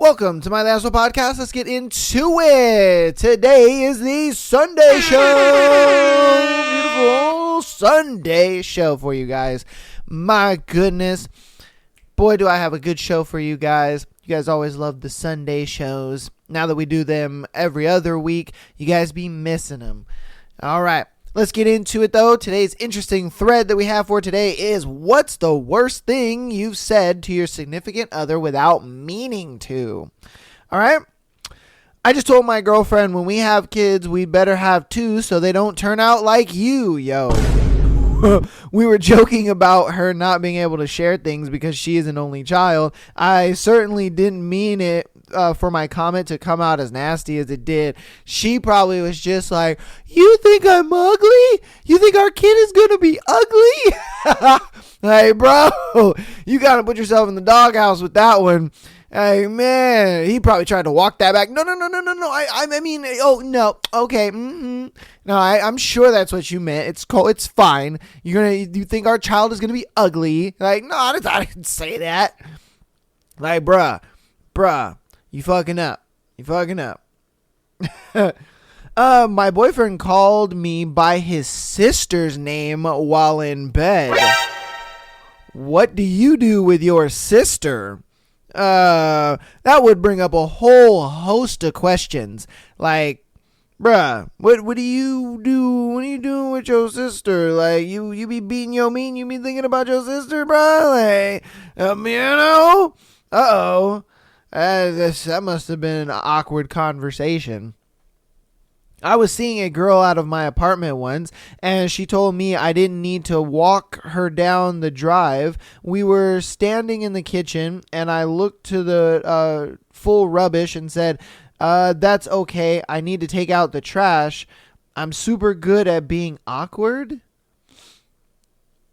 Welcome to my Last One Podcast. Let's get into it. Today is the Sunday show. Beautiful Sunday show for you guys. My goodness. Boy, do I have a good show for you guys. You guys always love the Sunday shows. Now that we do them every other week, you guys be missing them. All right. Let's get into it, though. Today's interesting thread that we have for today is, what's the worst thing you've said to your significant other without meaning to? All right. I just told my girlfriend when we have kids, we better have two so they don't turn out like you, yo. We were joking about her not being able to share things because she is an only child. I certainly didn't mean it for my comment to come out as nasty as it did. She probably was just like, you think I'm ugly? You think our kid is going to be ugly? Hey, bro, you got to put yourself in the doghouse with that one. Hey, man, he probably tried to walk that back. No. I mean, oh, no. Okay. No, I'm sure that's what you meant. It's cool. It's fine. You think our child is going to be ugly? Like, no, I didn't say that. Like, bruh, you fucking up. My boyfriend called me by his sister's name while in bed. What do you do with your sister? That would bring up a whole host of questions. Like, bruh, what do you do? What are you doing with your sister? Like, you be beating your mean? You be thinking about your sister, bruh? Like, uh-oh. That must have been an awkward conversation. I was seeing a girl out of my apartment once, and she told me I didn't need to walk her down the drive. We were standing in the kitchen, and I looked to the full rubbish and said, that's okay. I need to take out the trash. I'm super good at being awkward.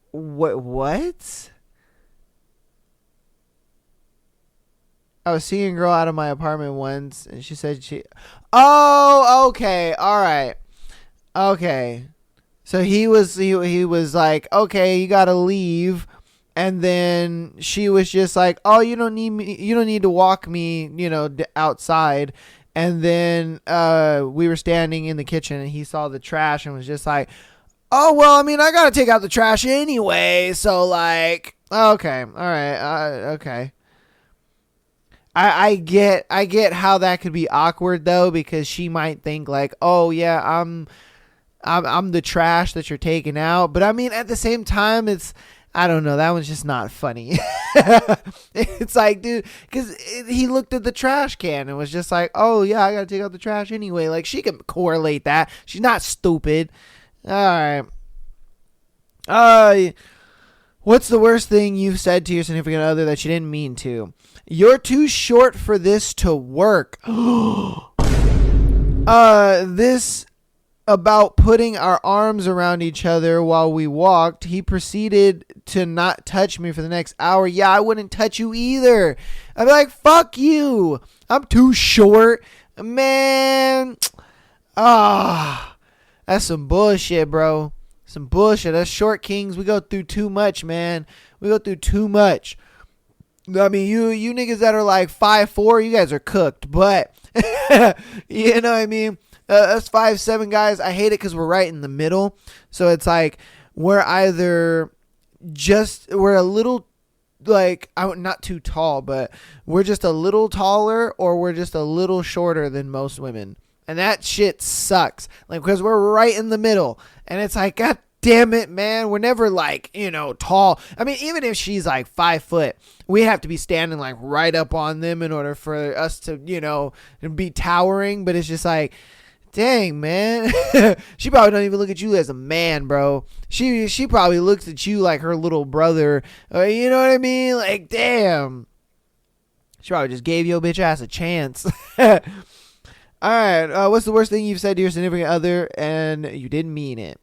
What? I was seeing a girl out of my apartment once, and she said oh, okay, all right, okay. So he was like, okay, you gotta leave, and then she was just like, oh, you don't need to walk me, outside. And then we were standing in the kitchen, and he saw the trash and was just like, oh, well, I mean, I gotta take out the trash anyway, so like, okay, all right, okay. I get how that could be awkward though, because she might think like, oh yeah, I'm the trash that you're taking out. But I mean, at the same time, I don't know, that one's just not funny. It's like, dude, because he looked at the trash can and was just like, oh yeah, I gotta take out the trash anyway. Like, she can correlate that. She's not stupid. All right. What's the worst thing you've said to your significant other that you didn't mean to? You're too short for this to work. This about putting our arms around each other while we walked. He proceeded to not touch me for the next hour. Yeah, I wouldn't touch you either. I'd be like, fuck you. I'm too short. Man. That's some bullshit, bro. Some bullshit. Us short kings, we go through too much, man. We go through too much. I mean, you niggas that are like 5'4", you guys are cooked. But, you know what I mean? Us 5'7" guys, I hate it because we're right in the middle. So it's like we're either we're a little, like, not too tall, but we're just a little taller, or we're just a little shorter than most women. And that shit sucks. Like, because we're right in the middle. And it's like, God damn it, man. We're never like, tall. I mean, even if she's like 5 foot, we have to be standing like right up on them in order for us to, be towering. But it's just like, dang, man. She probably don't even look at you as a man, bro. She probably looks at you like her little brother. You know what I mean? Like, damn. She probably just gave your bitch ass a chance. All right. What's the worst thing you've said to your significant other and you didn't mean it?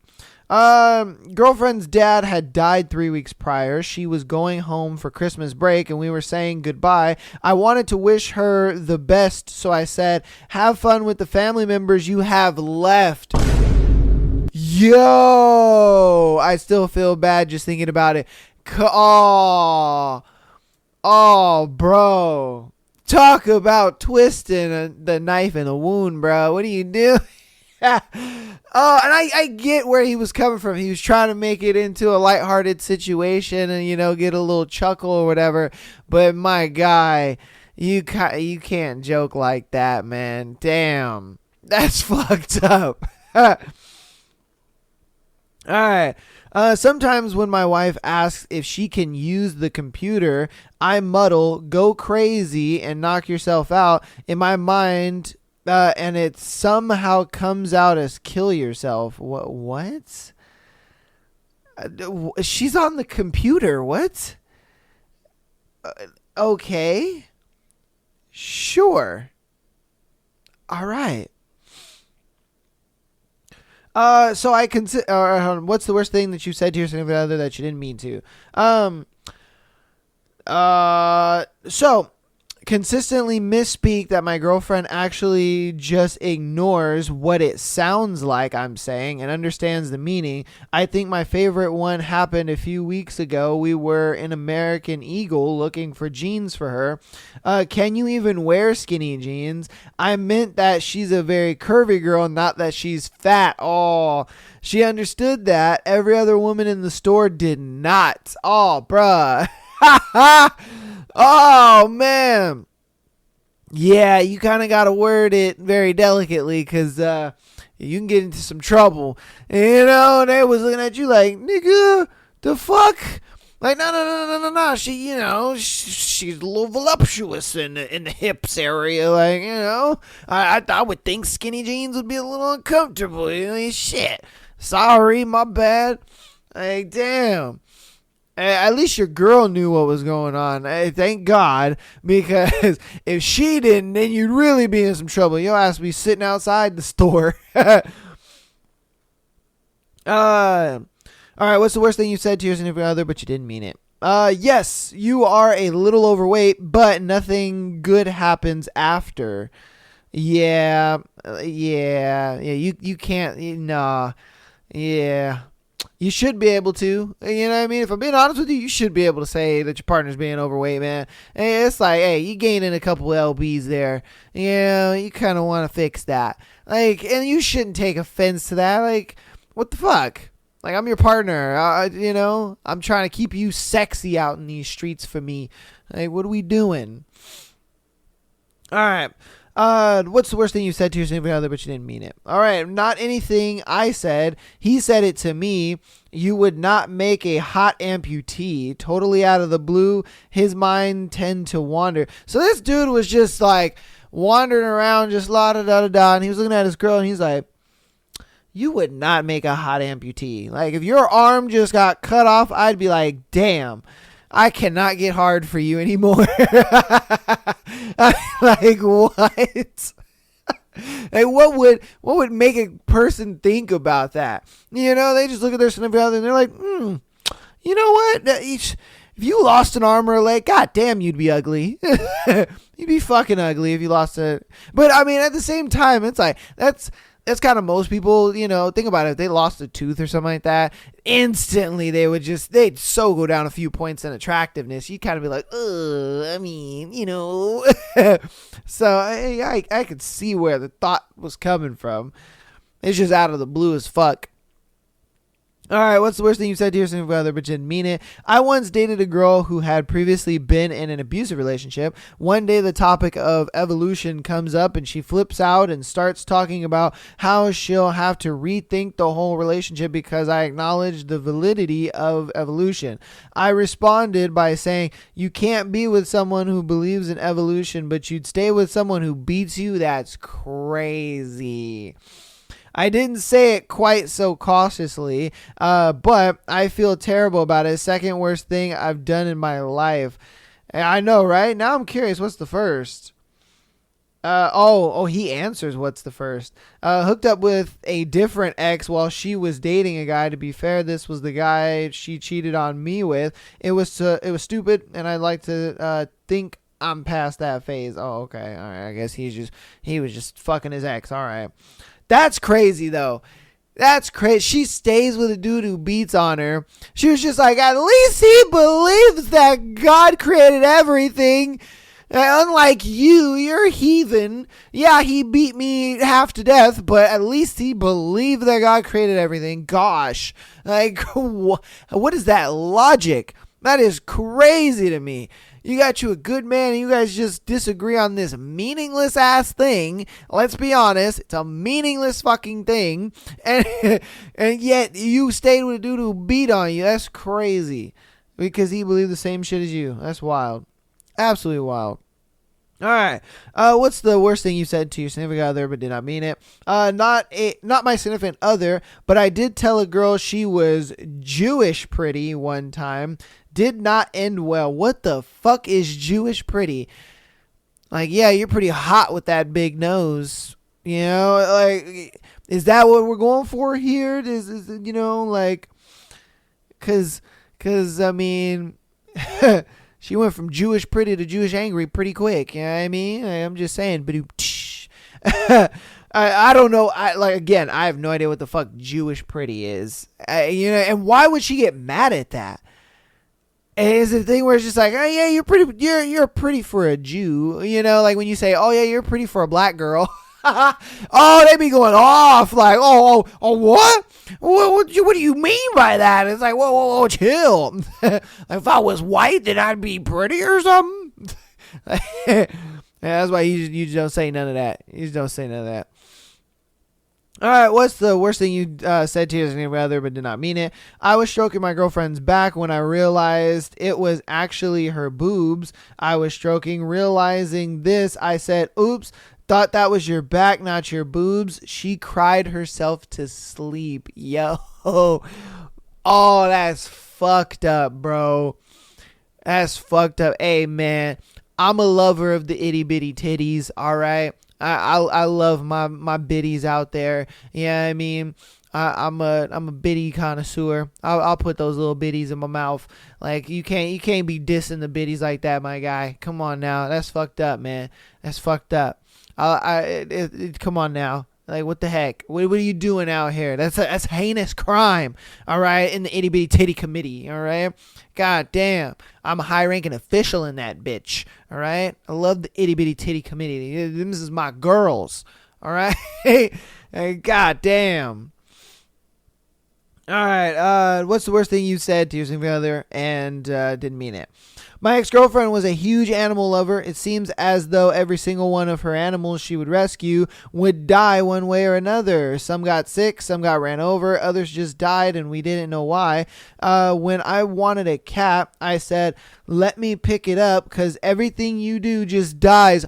Girlfriend's dad had died 3 weeks prior. She was going home for Christmas break and we were saying goodbye. I wanted to wish her the best, so I said, have fun with the family members you have left. Yo, I still feel bad just thinking about it. Oh, bro. Talk about twisting the knife in the wound, bro. What are you doing? Oh, and I get where he was coming from. He was trying to make it into a lighthearted situation and, get a little chuckle or whatever. But my guy, you can't joke like that, man. Damn. That's fucked up. All right. Sometimes when my wife asks if she can use the computer, I muddle, go crazy, and knock yourself out in my mind, and it somehow comes out as kill yourself. What? She's on the computer. What? Okay. Sure. All right. So I consider. What's the worst thing that you said to your significant other that you didn't mean to? So consistently misspeak that my girlfriend actually just ignores what it sounds like I'm saying and understands the meaning. I think my favorite one happened a few weeks ago. We were in American Eagle looking for jeans for her. Can you even wear skinny jeans? I meant that she's a very curvy girl, not that she's fat. Oh, she understood that. Every other woman in the store did not. Oh, bruh. Oh, man. Yeah, you kind of got to word it very delicately because you can get into some trouble. And they was looking at you like, nigga, the fuck? Like, no. She's a little voluptuous in the hips area. Like, I would think skinny jeans would be a little uncomfortable. Shit. Sorry, my bad. Like, damn. At least your girl knew what was going on. Thank God, because if she didn't, then you'd really be in some trouble. Your ass would be sitting outside the store. All right, what's the worst thing you said to your significant other, but you didn't mean it? Yes, you are a little overweight, but nothing good happens after. Yeah, you can't, nah, yeah. You should be able to. You know what I mean? If I'm being honest with you, you should be able to say that your partner's being overweight, man. Hey, it's like, hey, you gaining a couple LBs there. You kind of want to fix that. Like, and you shouldn't take offense to that. Like, what the fuck? Like, I'm your partner. I'm trying to keep you sexy out in these streets for me. Like, what are we doing? All right. What's the worst thing you said to your significant other, but you didn't mean it? All right, not anything I said. He said it to me. You would not make a hot amputee. Totally out of the blue. His mind tend to wander. So this dude was just like wandering around, just la da da da da, and he was looking at his girl, and he's like, "You would not make a hot amputee. Like if your arm just got cut off, I'd be like, damn." I cannot get hard for you anymore. Like what? Like what would make a person think about that? They just look at their significant other and they're like, you know what? If you lost an arm or a leg, god damn, you'd be ugly. You'd be fucking ugly if you lost it. But I mean, at the same time, it's like that's kind of most people, think about it. If they lost a tooth or something like that, instantly they'd so go down a few points in attractiveness. You'd kind of be like, So I could see where the thought was coming from. It's just out of the blue as fuck. All right, what's the worst thing you said to your significant other but didn't mean it? I once dated a girl who had previously been in an abusive relationship. One day the topic of evolution comes up and she flips out and starts talking about how she'll have to rethink the whole relationship because I acknowledged the validity of evolution. I responded by saying, you can't be with someone who believes in evolution, but you'd stay with someone who beats you? That's crazy. I didn't say it quite so cautiously, but I feel terrible about it. Second worst thing I've done in my life. I know, right? Now I'm curious. What's the first? He answers what's the first. Hooked up with a different ex while she was dating a guy. To be fair, this was the guy she cheated on me with. It was stupid, and I'd like to think I'm past that phase. Oh, okay. All right. I guess he was just fucking his ex. All right. That's crazy, though. That's crazy. She stays with a dude who beats on her. She was just like, at least he believes that God created everything. Unlike you, you're a heathen. Yeah, he beat me half to death, but at least he believed that God created everything. Gosh. Like, what is that logic? That is crazy to me. You got you a good man and you guys just disagree on this meaningless ass thing. Let's be honest, it's a meaningless fucking thing. And and yet you stayed with a dude who beat on you. That's crazy. Because he believed the same shit as you. That's wild. Absolutely wild. All right. What's the worst thing you said to your significant other but did not mean it? Not my significant other, but I did tell a girl she was Jewish pretty one time. Did not end well. What the fuck is Jewish pretty? Like, yeah, you're pretty hot with that big nose. You know, like, is that what we're going for here? Is you know, like, cause I mean. She went from Jewish pretty to Jewish angry pretty quick. You know what I mean? I'm just saying. I don't know. Again, I have no idea what the fuck Jewish pretty is. And why would she get mad at that? And it's a thing where it's just like, oh yeah, you're pretty. You're pretty for a Jew. You know, like when you say, oh yeah, you're pretty for a black girl. Oh, they be going off like, what? What do you mean by that? It's like, whoa, chill. If I was white, then I'd be pretty or something. Yeah, that's why you just don't say none of that. You just don't say none of that. All right, what's the worst thing you said to your significant other but did not mean it? I was stroking my girlfriend's back when I realized it was actually her boobs. I was stroking, realizing this. I said, oops. Thought that was your back, not your boobs. She cried herself to sleep. Yo. Oh, that's fucked up, bro. That's fucked up. Hey, man. I'm a lover of the itty bitty titties, all right? I love my biddies out there. Yeah, I mean, I'm a biddy connoisseur. I'll put those little biddies in my mouth. Like, you can't be dissing the biddies like that, my guy. Come on now. That's fucked up, man. That's fucked up. Come on now. Like, what the heck? What are you doing out here? That's heinous crime. All right, in the itty bitty titty committee. All right, god damn, I'm a high ranking official in that bitch. All right, I love the itty bitty titty committee. This is my girls. All right, hey, god damn. All right, what's the worst thing you said to your significant other and didn't mean it? My ex-girlfriend was a huge animal lover. It seems as though every single one of her animals she would rescue would die one way or another. Some got sick, some got ran over, others just died and we didn't know why. When I wanted a cat, I said, let me pick it up because everything you do just dies.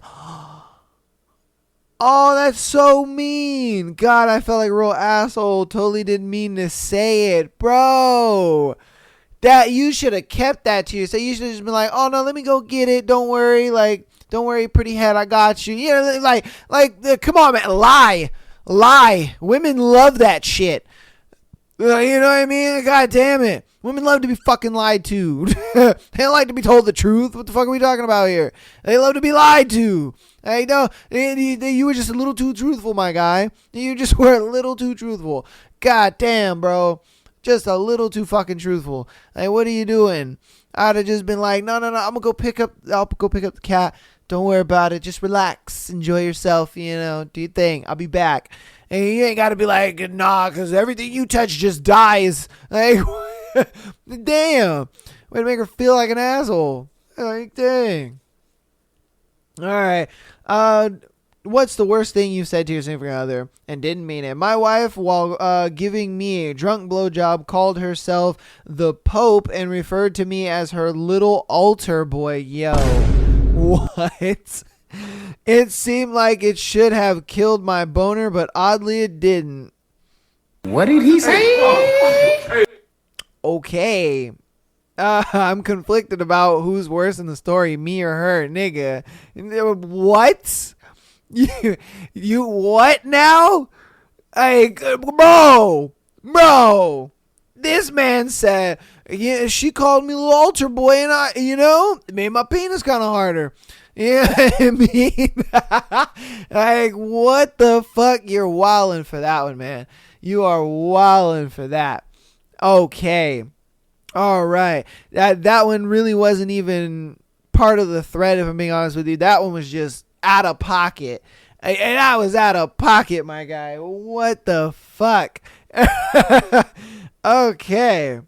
Oh, that's so mean. God, I felt like a real asshole. Totally didn't mean to say it. Bro. That you should have kept that to yourself. You should have just been like, oh no, let me go get it. Don't worry, don't worry, pretty head, I got you. You know, come on, man, lie. Women love that shit. You know what I mean? God damn it, women love to be fucking lied to. They don't like to be told the truth. What the fuck are we talking about here? They love to be lied to. Hey, no, you were just a little too truthful, my guy. You just were a little too truthful. God damn, bro. Just a little too fucking truthful. Like, what are you doing? I'd have just been like, no, I'm gonna go pick up the cat. Don't worry about it. Just relax, enjoy yourself. You know, do your thing. I'll be back. And you ain't gotta be like, nah, because everything you touch just dies. Like, damn, way to make her feel like an asshole. Like, dang. All right. What's the worst thing you said to your significant other and didn't mean it? My wife, while giving me a drunk blowjob, called herself the Pope and referred to me as her little altar boy. Yo, what? It seemed like it should have killed my boner, but oddly it didn't. What did he say? Okay. I'm conflicted about who's worse in the story, me or her, nigga. What? You what now? Hey, bro, this man said, yeah, she called me little altar boy and it made my penis kind of harder. Yeah, I mean, like, what the fuck? You're wildin' for that one, man. You are wildin' for that. Okay. All right. That one really wasn't even part of the thread, if I'm being honest with you. That one was just out of pocket. And I was out of pocket, my guy. What the fuck? Okay.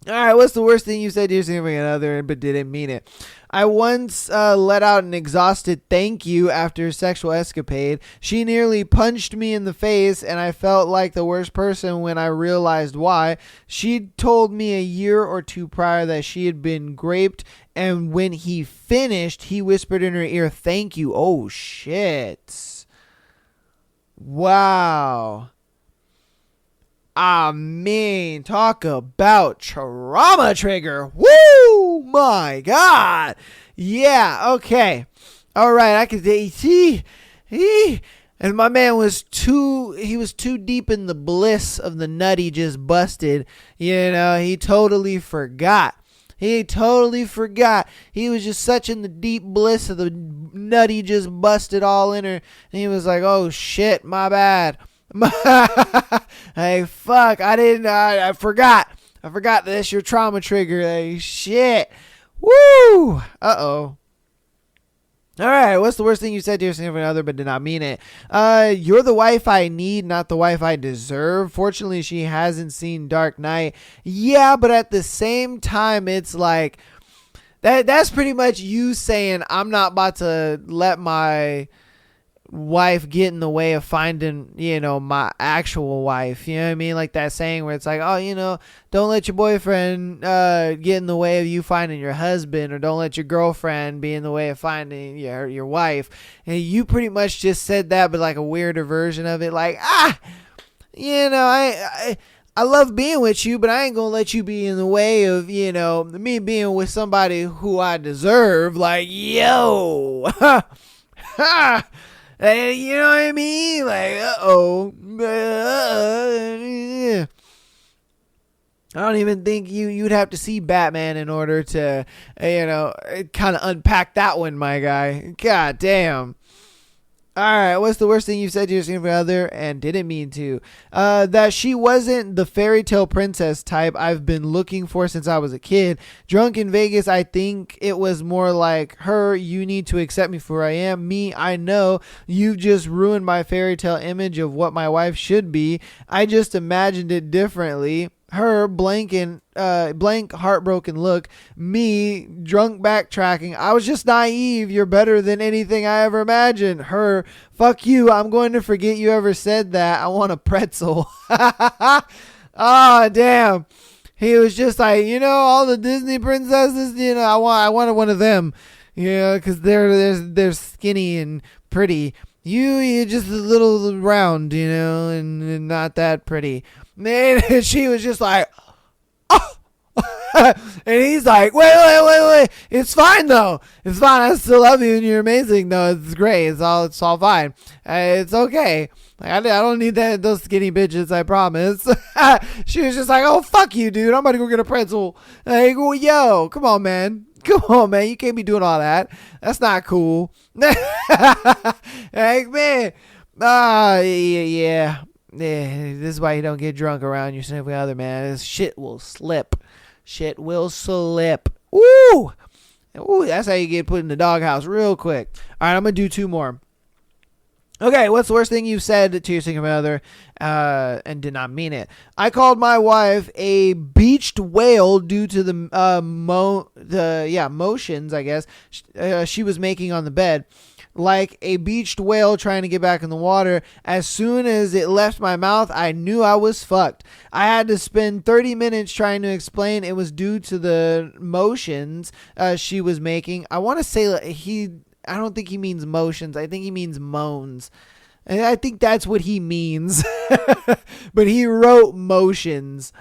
All right, what's the worst thing you said to your significant other but didn't mean it? I once let out an exhausted thank you after a sexual escapade. She nearly punched me in the face, and I felt like the worst person when I realized why. She'd told me a year or two prior that she had been raped, and when he finished, he whispered in her ear, "Thank you." Oh, shit. Wow. I mean, talk about trauma trigger. Woo! My God. Yeah, okay. All right, I could see. And my man was too deep in the bliss of the nut he just busted. You know, he totally forgot. He was just such in the deep bliss of the nut he just busted all in her. And he was like, oh shit, my bad. Hey, fuck, I forgot this, your trauma trigger. Hey, shit. Woo! Uh-oh. Alright, what's the worst thing you said to your significant other but did not mean it? You're the wife I need, not the wife I deserve. Fortunately, she hasn't seen Dark Knight. Yeah, but at the same time, it's like, that's pretty much you saying, I'm not about to let my wife get in the way of finding, you know, my actual wife. You know what I mean? Like that saying where it's like, oh, you know, don't let your boyfriend get in the way of you finding your husband, or don't let your girlfriend be in the way of finding your wife. And you pretty much just said that, but like a weirder version of it. Like, you know, I love being with you, but I ain't gonna let you be in the way of, you know, me being with somebody who I deserve. Like, yo. Ha. You know what I mean? Like, I don't even think you'd have to see Batman in order to, you know, kind of unpack that one, my guy. God damn. All right, what's the worst thing you've said to your significant other and didn't mean to? That she wasn't the fairy tale princess type I've been looking for since I was a kid. Drunk in Vegas, I think it was more like, her, you need to accept me for who I am. Me, I know you've just ruined my fairy tale image of what my wife should be. I just imagined it differently. Her, blank heartbroken look. Me, drunk backtracking. I was just naive. You're better than anything I ever imagined. Her, fuck you. I'm going to forget you ever said that. I want a pretzel. Oh, damn. He was just like, you know, all the Disney princesses, you know, I wanted one of them. You know, because they're skinny and pretty. You're just a little round, you know, and not that pretty. Man, she was just like, oh. And he's like, wait. It's fine, though. It's fine. I still love you, and you're amazing, though. It's great. It's all fine. It's okay. Like, I don't need those skinny bitches, I promise. She was just like, oh, fuck you, dude. I'm about to go get a pretzel. Like, well, yo, come on, man. Come on, man. You can't be doing all that. That's not cool. Like, man. Yeah. This is why you don't get drunk around your significant other, man. This shit will slip. Ooh, that's how you get put in the doghouse real quick. All right, I'm going to do two more. Okay, what's the worst thing you said to your significant other and did not mean it? I called my wife a beached whale due to the motions, I guess, she was making on the bed. Like a beached whale trying to get back in the water. As soon as it left my mouth, I knew I was fucked. I had to spend 30 minutes trying to explain it was due to the motions she was making. I want to say I don't think he means motions. I think he means moans. And I think that's what he means. But he wrote motions.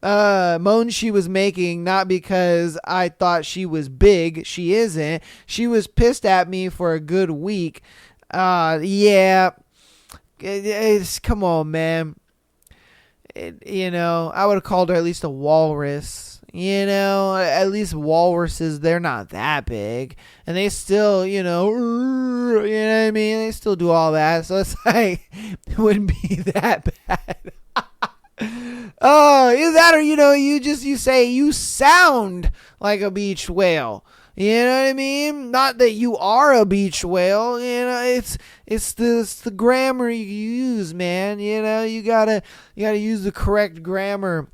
Moans she was making, not because I thought she was big. She isn't. She was pissed at me for a good week. Yeah. Come on, man. You know, I would have called her at least a walrus. You know, at least walruses, they're not that big. And they still, you know what I mean? They still do all that. So it's like, it wouldn't be that bad. Oh, is that, or, you know, you say you sound like a beached whale. You know what I mean? Not that you are a beach whale. You know, it's the grammar you use, man. You know, you gotta use the correct grammar.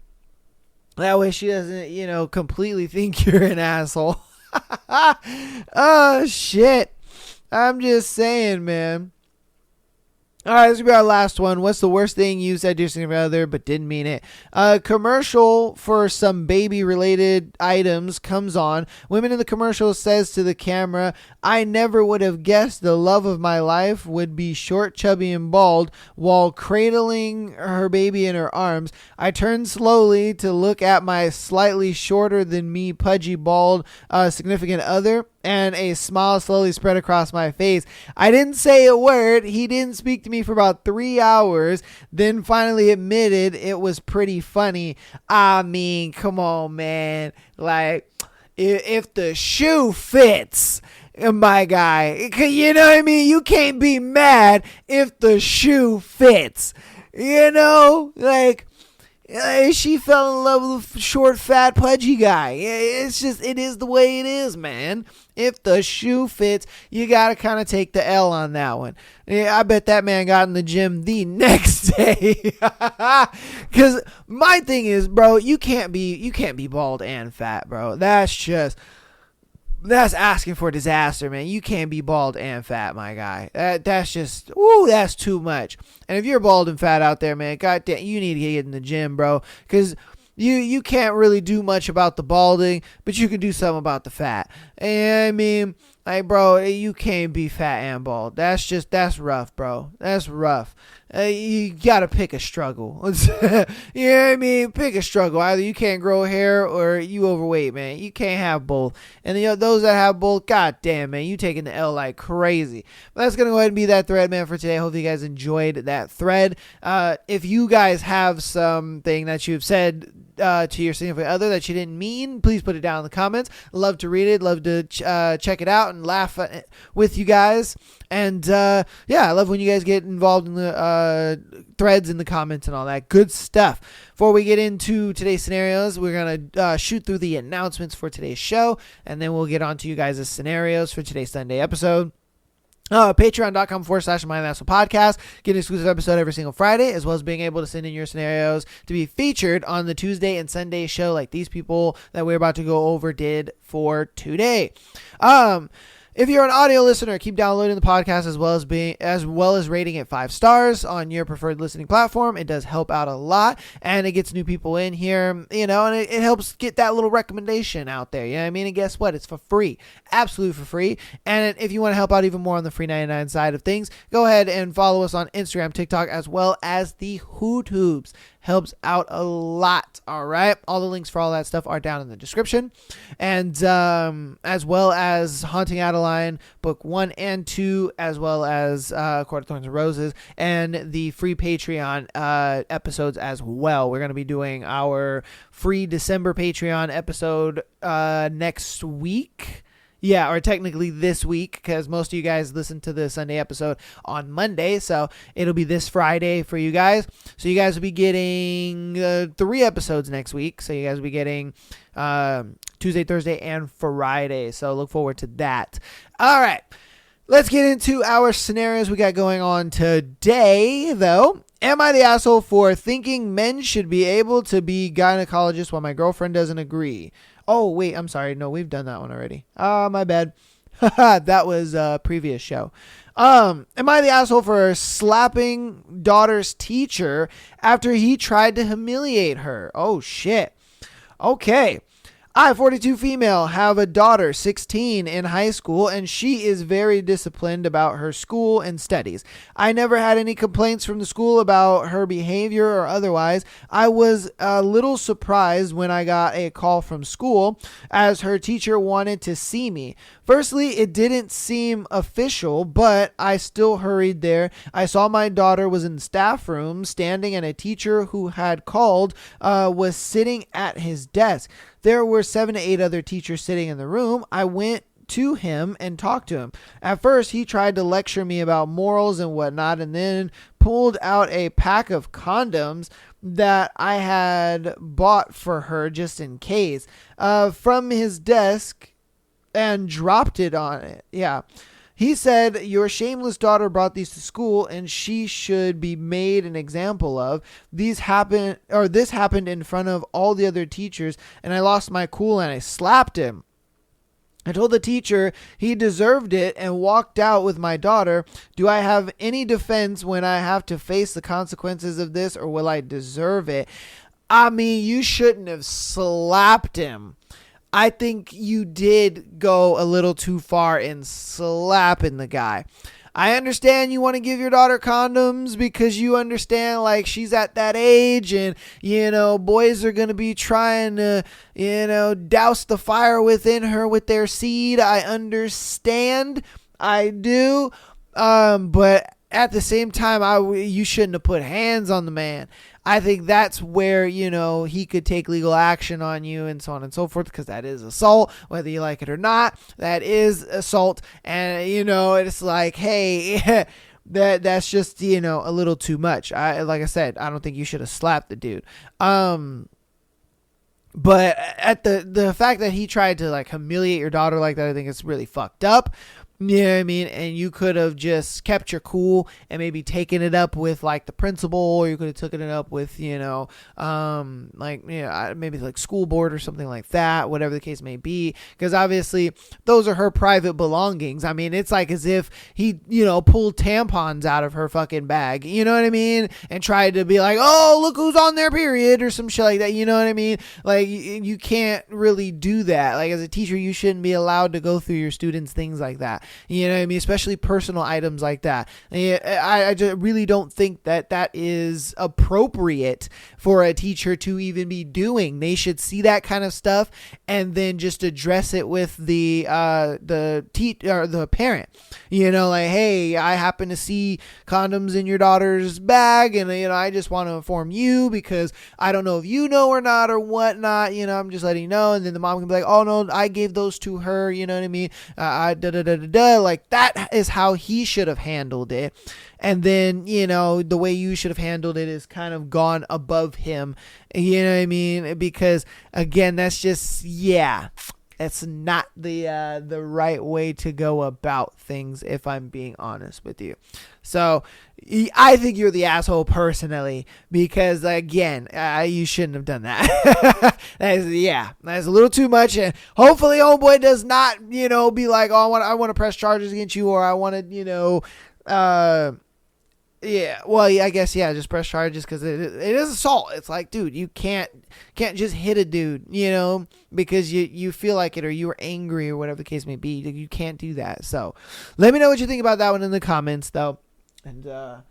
That way she doesn't, completely think you're an asshole. Oh, shit. I'm just saying, man. All right, this will be our last one. What's the worst thing you said to your significant other but didn't mean it? A commercial for some baby-related items comes on. Women in the commercial says to the camera, "I never would have guessed the love of my life would be short, chubby, and bald," while cradling her baby in her arms. I turned slowly to look at my slightly shorter than me, pudgy, bald significant other, and a smile slowly spread across my face. I didn't say a word. He didn't speak to me for about 3 hours, then finally admitted it was pretty funny. I mean, come on, man. Like, if the shoe fits, my guy, you know what I mean? You can't be mad if the shoe fits. You know, like, she fell in love with a short, fat, pudgy guy. It is the way it is, man. If the shoe fits, you got to kind of take the L on that one. Yeah, I bet that man got in the gym the next day. Because my thing is, bro, you can't be bald and fat, bro. That's asking for disaster, man. You can't be bald and fat, my guy. That's too much. And if you're bald and fat out there, man, goddamn, you need to get in the gym, bro. Because you can't really do much about the balding, but you can do something about the fat. And I mean, like, bro, you can't be fat and bald. That's rough, bro. That's rough. You gotta pick a struggle. You know what I mean? Pick a struggle. Either you can't grow hair or you overweight, man. You can't have both. And those that have both, goddamn, man, you taking the L like crazy. But that's gonna go ahead and be that thread, man, for today. Hope you guys enjoyed that thread. If you guys have something that you've said to your significant other that you didn't mean, please put it down in the comments. Love to read it. Love to check it out and laugh with you guys. And I love when you guys get involved in the threads in the comments and all that good stuff. Before we get into today's scenarios, we're gonna shoot through the announcements for today's show, and then we'll get on to you guys' scenarios for today's Sunday episode. Patreon.com/MyNationalPodcast. Get an exclusive episode every single Friday, as well as being able to send in your scenarios to be featured on the Tuesday and Sunday show like these people that we're about to go over did for today. If you're an audio listener, keep downloading the podcast as well as rating it 5 stars on your preferred listening platform. It does help out a lot, and it gets new people in here, and it helps get that little recommendation out there. You know what I mean? And guess what? It's for free. Absolutely for free. And if you want to help out even more on the free 99 side of things, go ahead and follow us on Instagram, TikTok, as well as the HooTubes. Helps out a lot. All right. All the links for all that stuff are down in the description. And as well as Haunting Adeline, book 1 and 2, as well as Court of Thorns and Roses, and the free Patreon episodes as well. We're going to be doing our free December Patreon episode next week. Yeah, or technically this week, because most of you guys listen to the Sunday episode on Monday, so it'll be this Friday for you guys. So you guys will be getting 3 episodes next week. So you guys will be getting Tuesday, Thursday, and Friday. So look forward to that. All right, let's get into our scenarios we got going on today, though. Am I the asshole for thinking men should be able to be gynecologists while my girlfriend doesn't agree? Oh, wait, I'm sorry. No, we've done that one already. My bad. That was a previous show. Am I the asshole for slapping daughter's teacher after he tried to humiliate her? Oh, shit. Okay. I, 42 female, have a daughter, 16, in high school, and she is very disciplined about her school and studies. I never had any complaints from the school about her behavior or otherwise. I was a little surprised when I got a call from school as her teacher wanted to see me. Firstly, it didn't seem official, but I still hurried there. I saw my daughter was in the staff room standing, and a teacher who had called was sitting at his desk. There were 7 to 8 other teachers sitting in the room. I went to him and talked to him. At first, he tried to lecture me about morals and whatnot, and then pulled out a pack of condoms that I had bought for her just in case. From his desk, and dropped it on it. Yeah. He said, your shameless daughter brought these to school and she should be made an example of. This happened in front of all the other teachers and I lost my cool and I slapped him. I told the teacher he deserved it and walked out with my daughter. Do I have any defense when I have to face the consequences of this, or will I deserve it? I mean, you shouldn't have slapped him. I think you did go a little too far in slapping the guy. I understand you want to give your daughter condoms because you understand like she's at that age and, boys are going to be trying to, douse the fire within her with their seed. I understand. I do. But at the same time, you shouldn't have put hands on the man. I think that's where, he could take legal action on you and so on and so forth, because that is assault, whether you like it or not. That is assault. And, it's like, hey, that's just, a little too much. Like I said, I don't think you should have slapped the dude. But at the fact that he tried to like humiliate your daughter like that, I think it's really fucked up. You know what I mean? And you could have just kept your cool and maybe taken it up with like the principal, or you could have taken it up with, maybe like school board or something like that, whatever the case may be. Because obviously those are her private belongings. I mean, it's like as if he, pulled tampons out of her fucking bag, you know what I mean? And tried to be like, oh, look who's on their period or some shit like that. You know what I mean? Like you can't really do that. Like as a teacher, you shouldn't be allowed to go through your students' things like that. You know what I mean? Especially personal items like that. I just really don't think that is appropriate for a teacher to even be doing. They should see that kind of stuff and then just address it with the parent. Like, hey, I happen to see condoms in your daughter's bag, and I just want to inform you because I don't know if you know or not or whatnot. I'm just letting you know. And then the mom can be like, oh no, I gave those to her. You know what I mean? Like that is how he should have handled it. And then, the way you should have handled it is kind of gone above him. You know what I mean? Because again, that's just, that's not the right way to go about things, if I'm being honest with you. So I think you're the asshole personally, because again, you shouldn't have done that. That's a little too much. And hopefully homeboy does not, be like, oh, I want to press charges against you, or I want to, I guess, just press charges, because it is assault. It's like, dude, you can't just hit a dude, because you feel like it, or you were angry, or whatever the case may be. You can't do that. So let me know what you think about that one in the comments, though. And, you're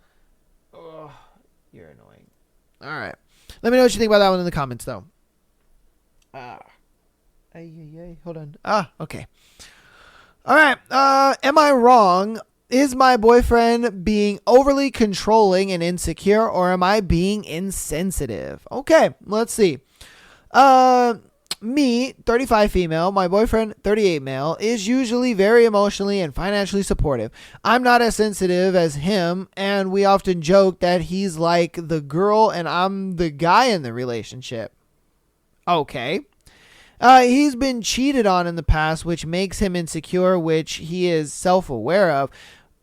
annoying. All right. Let me know what you think about that one in the comments, though. Hold on. Okay. All right. Am I wrong? Is my boyfriend being overly controlling and insecure, or am I being insensitive? Okay, let's see. Me, 35 female, my boyfriend, 38 male, is usually very emotionally and financially supportive. I'm not as sensitive as him, and we often joke that he's like the girl and I'm the guy in the relationship. Okay. He's been cheated on in the past, which makes him insecure, which he is self-aware of.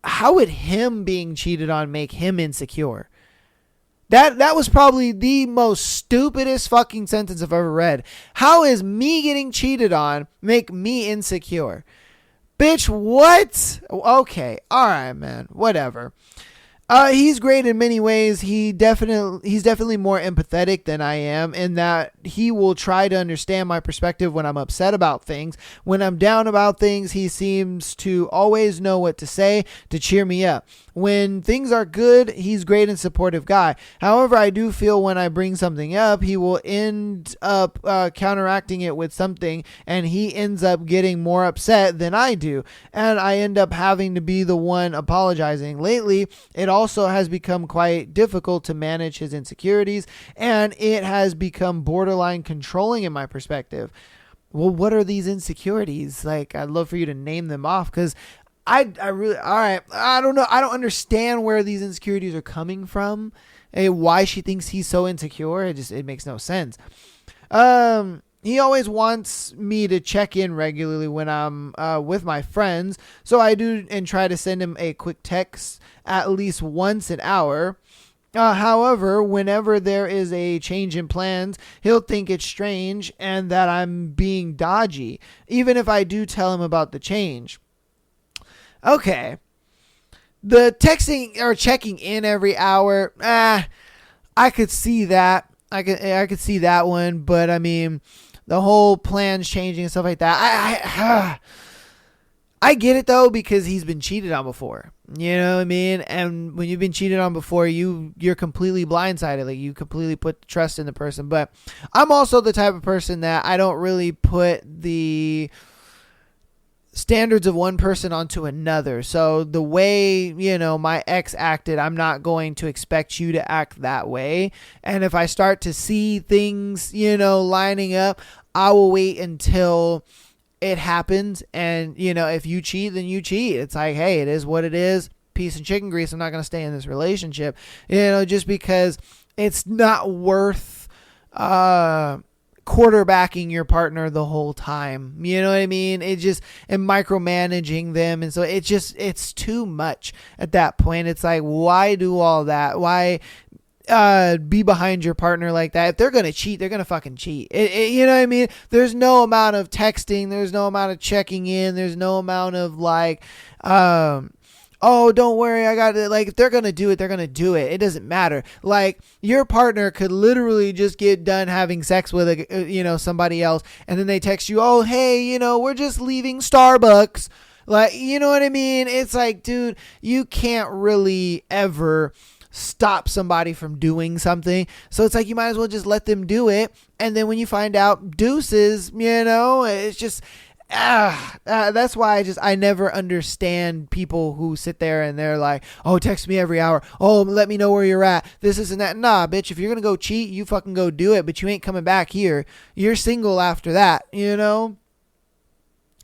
How would him being cheated on make him insecure? That was probably the most stupidest fucking sentence I've ever read. How is me getting cheated on make me insecure? Bitch, what? Okay, alright, man. Whatever. He's great in many ways. He's definitely more empathetic than I am, in that he will try to understand my perspective when I'm upset about things. When I'm down about things, he seems to always know what to say to cheer me up. When things are good, he's great and supportive guy. However, I do feel when I bring something up, he will end up counteracting it with something, and he ends up getting more upset than I do. And I end up having to be the one apologizing. Lately, it also has become quite difficult to manage his insecurities, and it has become borderline controlling in my perspective. Well, what are these insecurities? Like, I'd love for you to name them off, because I really, all right, I don't know. I don't understand where these insecurities are coming from and why she thinks he's so insecure. It makes no sense. he always wants me to check in regularly when I'm with my friends. So I do and try to send him a quick text at least once an hour. However, whenever there is a change in plans, he'll think it's strange and that I'm being dodgy, even if I do tell him about the change. Okay. The texting or checking in every hour, I could see that. I could see that one, but I mean, the whole plans changing and stuff like that. I get it though, because he's been cheated on before. You know what I mean? And when you've been cheated on before, you're completely blindsided. Like, you completely put trust in the person. But I'm also the type of person that I don't really put the standards of one person onto another. So the way, my ex acted, I'm not going to expect you to act that way. And if I start to see things, lining up, I will wait until it happens. And, if you cheat, then you cheat. It's like, hey, it is what it is. Piece of chicken grease. I'm not going to stay in this relationship, just because it's not worth, quarterbacking your partner the whole time. You know what I mean? And micromanaging them. And so it's too much at that point. It's like, why do all that? Why be behind your partner like that? If they're going to cheat, they're going to fucking cheat. You know what I mean? There's no amount of texting. There's no amount of checking in. There's no amount of like, oh, don't worry, I got it. Like, if they're going to do it, they're going to do it. It doesn't matter. Like, your partner could literally just get done having sex with somebody else, and then they text you, oh, hey, we're just leaving Starbucks. Like, you know what I mean? It's like, dude, you can't really ever stop somebody from doing something. So it's like, you might as well just let them do it. And then when you find out, deuces, it's just... that's why I never understand people who sit there and they're like, oh, text me every hour. Oh, let me know where you're at. This isn't that. Nah, bitch, if you're going to go cheat, you fucking go do it, but you ain't coming back here. You're single after that,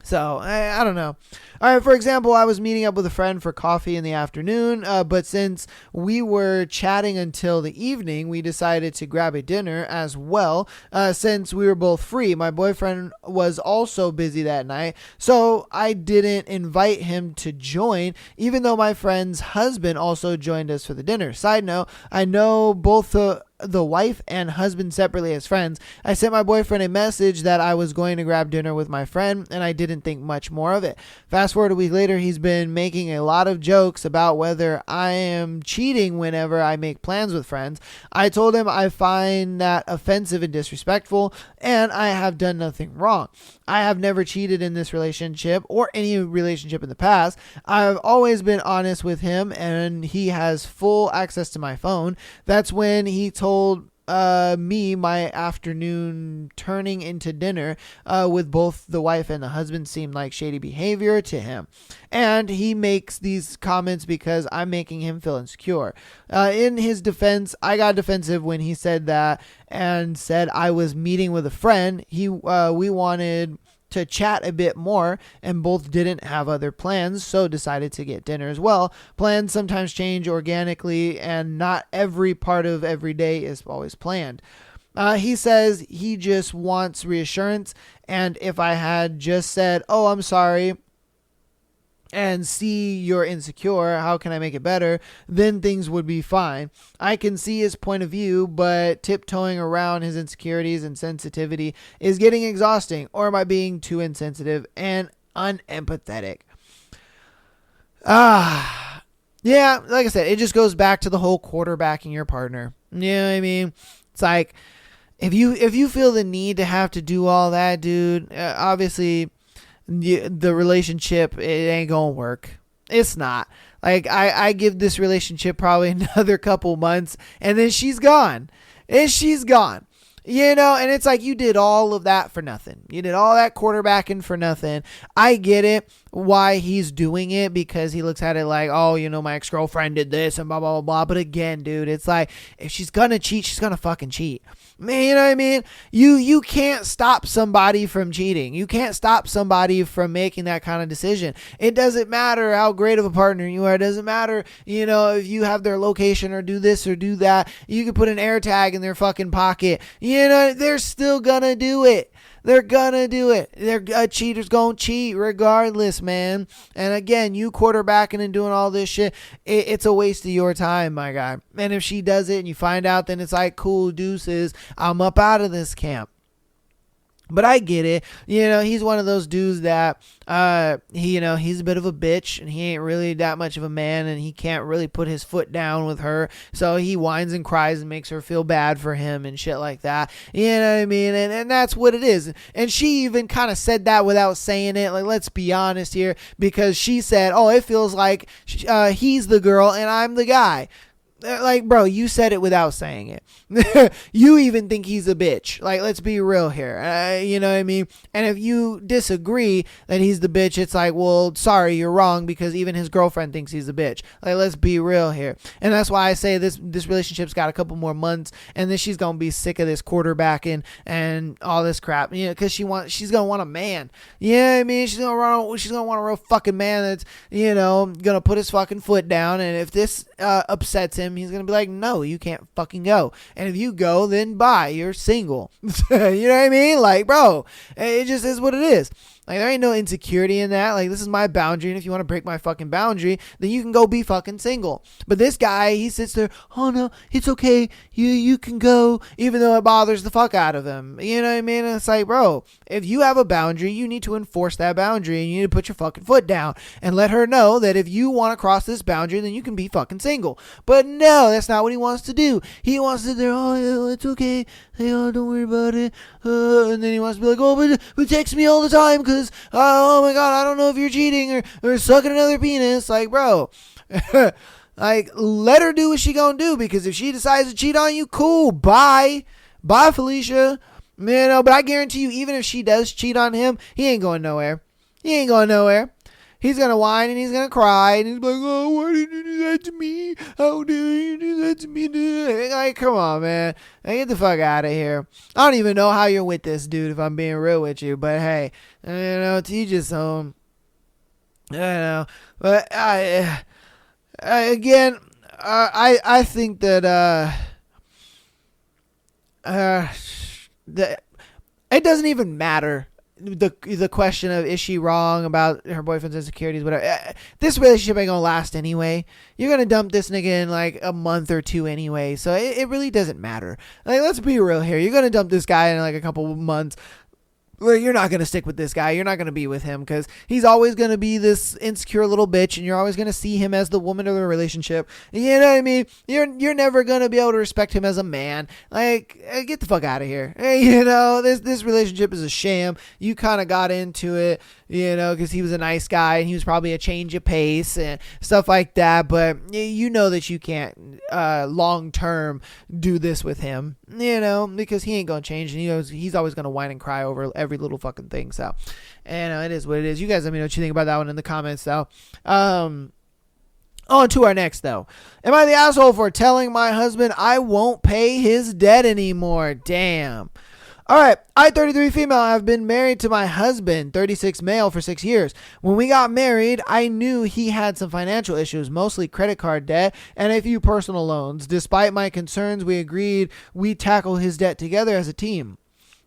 So, I don't know. All right, for example, I was meeting up with a friend for coffee in the afternoon, but since we were chatting until the evening, we decided to grab a dinner as well, since we were both free. My boyfriend was also busy that night, so I didn't invite him to join, even though my friend's husband also joined us for the dinner. Side note, I know both the wife and husband separately as friends. I sent my boyfriend a message that I was going to grab dinner with my friend, and I didn't think much more of it. Fast forward a week later, he's been making a lot of jokes about whether I am cheating whenever I make plans with friends. I told him I find that offensive and disrespectful, and I have done nothing wrong. I have never cheated in this relationship or any relationship in the past. I've always been honest with him, and he has full access to my phone. That's when he told me my afternoon turning into dinner with both the wife and the husband seemed like shady behavior to him. And he makes these comments because I'm making him feel insecure. In his defense, I got defensive when he said that and said I was meeting with a friend. We wanted to chat a bit more, and both didn't have other plans, so decided to get dinner as well. Plans sometimes change organically, and not every part of every day is always planned. He says he just wants reassurance, and if I had just said, oh, I'm sorry, and see you're insecure, how can I make it better, then things would be fine. I can see his point of view, but tiptoeing around his insecurities and sensitivity is getting exhausting. Or am I being too insensitive and unempathetic? Yeah, like I said, it just goes back to the whole quarterbacking your partner. You know what I mean? It's like, if you feel the need to have to do all that, dude, obviously the relationship, it ain't gonna work. It's not. Like, I give this relationship probably another couple months, and then she's gone. And she's gone. And it's like, you did all of that for nothing. You did all that quarterbacking for nothing. I get it, why he's doing it, because he looks at it like, oh, my ex-girlfriend did this and blah, blah, blah, blah. But again, dude, it's like, if she's gonna cheat, she's gonna fucking cheat. Man, you know what I mean? You can't stop somebody from cheating. You can't stop somebody from making that kind of decision. It doesn't matter how great of a partner you are. It doesn't matter, if you have their location or do this or do that. You can put an air tag in their fucking pocket. You know, they're still gonna do it. They're gonna do it. They're cheaters gonna cheat regardless, man. And again, you quarterbacking and doing all this shit, it's a waste of your time, my guy. And if she does it and you find out, then it's like, cool, deuces, I'm up out of this camp. But I get it. You know, he's one of those dudes that, he's a bit of a bitch and he ain't really that much of a man and he can't really put his foot down with her. So he whines and cries and makes her feel bad for him and shit like that. You know what I mean? And that's what it is. And she even kind of said that without saying it. Like, let's be honest here, because she said, oh, it feels like he's the girl and I'm the guy. Like, bro, you said it without saying it. You even think he's a bitch. Like, let's be real here. You know what I mean? And if you disagree that he's the bitch, it's like, well, sorry, you're wrong, because even his girlfriend thinks he's a bitch. Like, let's be real here. And that's why I say this relationship's got a couple more months, and then she's gonna be sick of this quarterbacking and all this crap. You know, because she's gonna want a man. Yeah, I mean, she's gonna want a real fucking man that's, you know, gonna put his fucking foot down. And if this upsets him, he's gonna be like, no, you can't fucking go. And if you go, then bye, you're single. You know what I mean? Like, bro, it just is what it is. Like, there ain't no insecurity in that. Like, this is my boundary, and if you want to break my fucking boundary, then you can go be fucking single. But this guy, he sits there, oh no, it's okay, you can go, even though it bothers the fuck out of him. You know what I mean? And it's like, bro, if you have a boundary, you need to enforce that boundary, and you need to put your fucking foot down and let her know that if you want to cross this boundary, then you can be fucking single. But no, that's not what he wants to do. He wants to sit there, oh, yeah, it's okay, hey, oh, don't worry about it. And then he wants to be like, oh, but text me all the time, because, oh my god, I don't know if you're cheating or sucking another penis. Like, bro, like, let her do what she gonna do, because if she decides to cheat on you, cool, bye, Felicia. You know, but I guarantee you, even if she does cheat on him, he ain't going nowhere. He's going to whine and he's going to cry and he's like, oh, why did you do that to me? How dare you do that to me? Like, come on, man. Like, get the fuck out of here. I don't even know how you're with this dude, if I'm being real with you. But hey, you know, to each his own. I don't know. But I think that it doesn't even matter. The question of, is she wrong about her boyfriend's insecurities, whatever. This relationship ain't gonna last anyway. You're gonna dump this nigga in like a month or two anyway, so it really doesn't matter. Like, let's be real here. You're gonna dump this guy in like a couple of months. Well, you're not going to stick with this guy. You're not going to be with him, because he's always going to be this insecure little bitch, and you're always going to see him as the woman of the relationship. You know what I mean? You're never going to be able to respect him as a man. Like, get the fuck out of here. You know, this relationship is a sham. You kind of got into it, you know, because he was a nice guy, and he was probably a change of pace and stuff like that, but you know that you can't long-term do this with him, you know, because he ain't going to change, and he's always going to whine and cry over every little fucking thing. So, and it is what it is. You guys let me know what you think about that one in the comments, though. On to our next, though. Am I the asshole for telling my husband I won't pay his debt anymore? Damn. All right, I, 33 female, have been married to my husband, 36 male, for 6 years. When we got married, I knew he had some financial issues, mostly credit card debt and a few personal loans. Despite my concerns, we agreed we'd tackle his debt together as a team.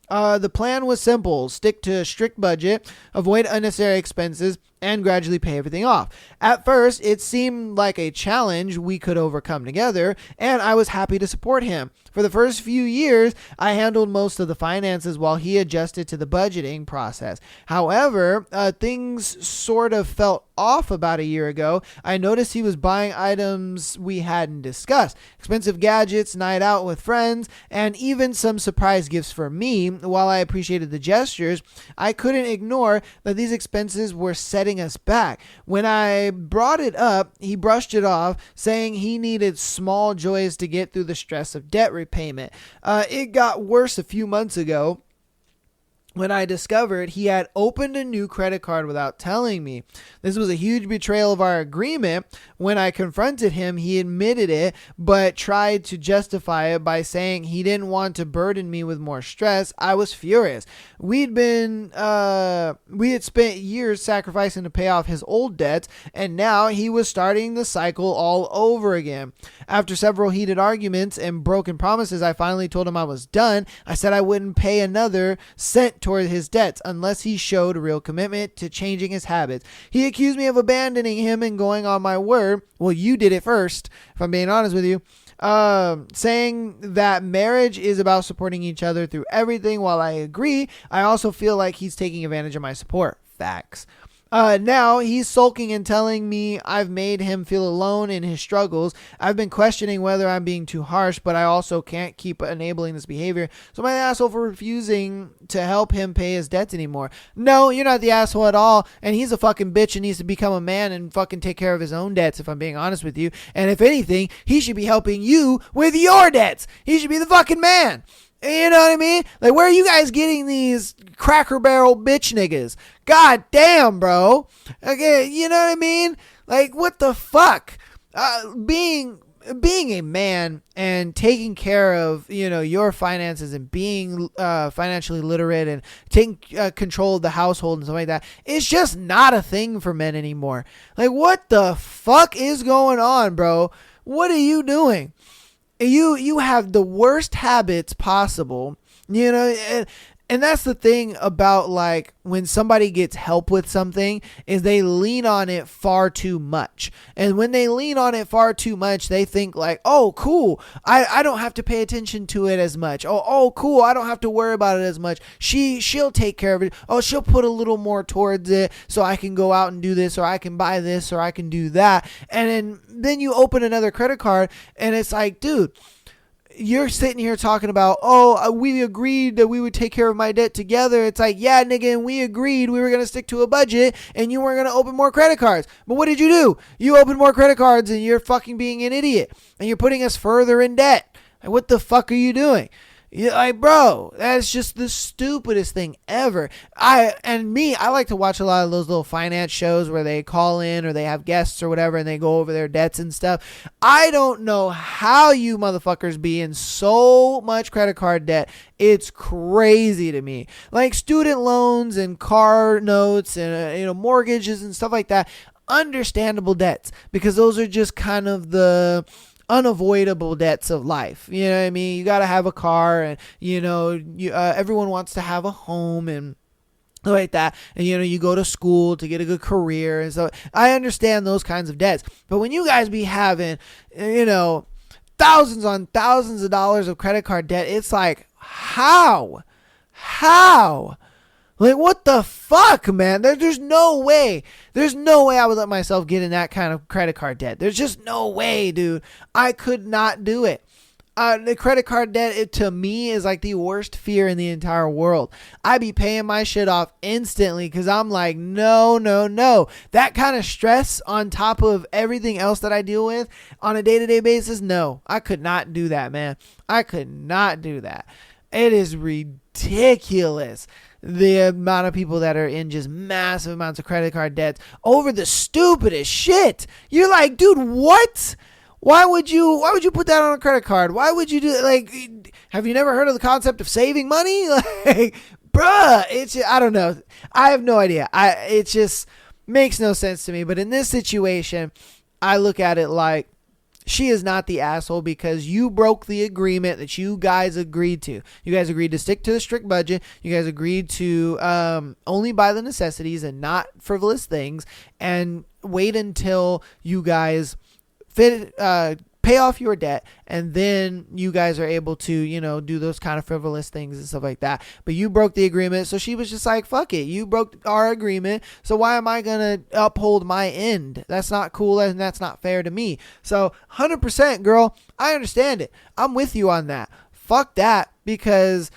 The plan was simple: stick to a strict budget, avoid unnecessary expenses, and gradually pay everything off. At first, it seemed like a challenge we could overcome together, and I was happy to support him. For the first few years, I handled most of the finances while he adjusted to the budgeting process. However, things sort of felt off about a year ago. I noticed he was buying items we hadn't discussed: expensive gadgets, night out with friends, and even some surprise gifts for me. While I appreciated the gestures, I couldn't ignore that these expenses were setting us back. When I brought it up, he brushed it off, saying he needed small joys to get through the stress of debt repayment. It got worse a few months ago when I discovered he had opened a new credit card without telling me. This was a huge betrayal of our agreement. When I confronted him, he admitted it, but tried to justify it by saying he didn't want to burden me with more stress. I was furious. We had spent years sacrificing to pay off his old debts, and now he was starting the cycle all over again. After several heated arguments and broken promises, I finally told him I was done. I said I wouldn't pay another cent toward his debts unless he showed real commitment to changing his habits. He accused me of abandoning him and going on my word. Well, you did it first, if I'm being honest with you. Saying that marriage is about supporting each other through everything. While I agree, I also feel like he's taking advantage of my support. Facts. Now he's sulking and telling me I've made him feel alone in his struggles. I've been questioning whether I'm being too harsh, but I also can't keep enabling this behavior. So my asshole for refusing to help him pay his debts anymore. No, you're not the asshole at all. And he's a fucking bitch and needs to become a man and fucking take care of his own debts, if I'm being honest with you. And if anything, he should be helping you with your debts. He should be the fucking man. You know what I mean? Like, where are you guys getting these Cracker Barrel bitch niggas? God damn, bro. Okay, you know what I mean? Like, what the fuck? Being a man and taking care of, your finances and being financially literate and taking control of the household and stuff like that, it's just not a thing for men anymore. Like, what the fuck is going on, bro? What are you doing? You have the worst habits possible, and that's the thing about, like, when somebody gets help with something is they lean on it far too much. And when they lean on it far too much, they think like, oh, cool, I don't have to pay attention to it as much. Oh, cool, I don't have to worry about it as much. She'll take care of it. Oh, she'll put a little more towards it so I can go out and do this, or I can buy this, or I can do that. And then you open another credit card and it's like, dude, you're sitting here talking about, we agreed that we would take care of my debt together. It's like, yeah, nigga, and we agreed we were going to stick to a budget and you weren't going to open more credit cards. But what did you do? You opened more credit cards and you're fucking being an idiot and you're putting us further in debt. Like, what the fuck are you doing? Like, bro, that's just the stupidest thing ever. I like to watch a lot of those little finance shows where they call in or they have guests or whatever and they go over their debts and stuff. I don't know how you motherfuckers be in so much credit card debt. It's crazy to me. Like student loans and car notes and mortgages and stuff like that. Understandable debts, because those are just kind of the unavoidable debts of life. You know what I mean? You got to have a car, and everyone wants to have a home and like that, and you go to school to get a good career, and so I understand those kinds of debts. But when you guys be having thousands on thousands of dollars of credit card debt, it's like, how like, what the fuck, man? There's no way. There's no way I would let myself get in that kind of credit card debt. There's just no way, dude. I could not do it. The credit card debt, to me, is like the worst fear in the entire world. I be paying my shit off instantly because I'm like, no. That kind of stress on top of everything else that I deal with on a day-to-day basis, no. I could not do that, man. I could not do that. It is ridiculous, the amount of people that are in just massive amounts of credit card debts over the stupidest shit. You're like, dude, what? Why would you put that on a credit card? Why would you do it? Like, have you never heard of the concept of saving money? Like, bruh, I don't know. I have no idea. It just makes no sense to me. But in this situation, I look at it like, she is not the asshole because you broke the agreement that you guys agreed to. You guys agreed to stick to the strict budget. You guys agreed to only buy the necessities and not frivolous things, and wait until you guys pay off your debt, and then you guys are able to, do those kind of frivolous things and stuff like that. But you broke the agreement, so she was just like, fuck it. You broke our agreement, so why am I going to uphold my end? That's not cool, and that's not fair to me. So 100%, girl, I understand it. I'm with you on that. Fuck that, because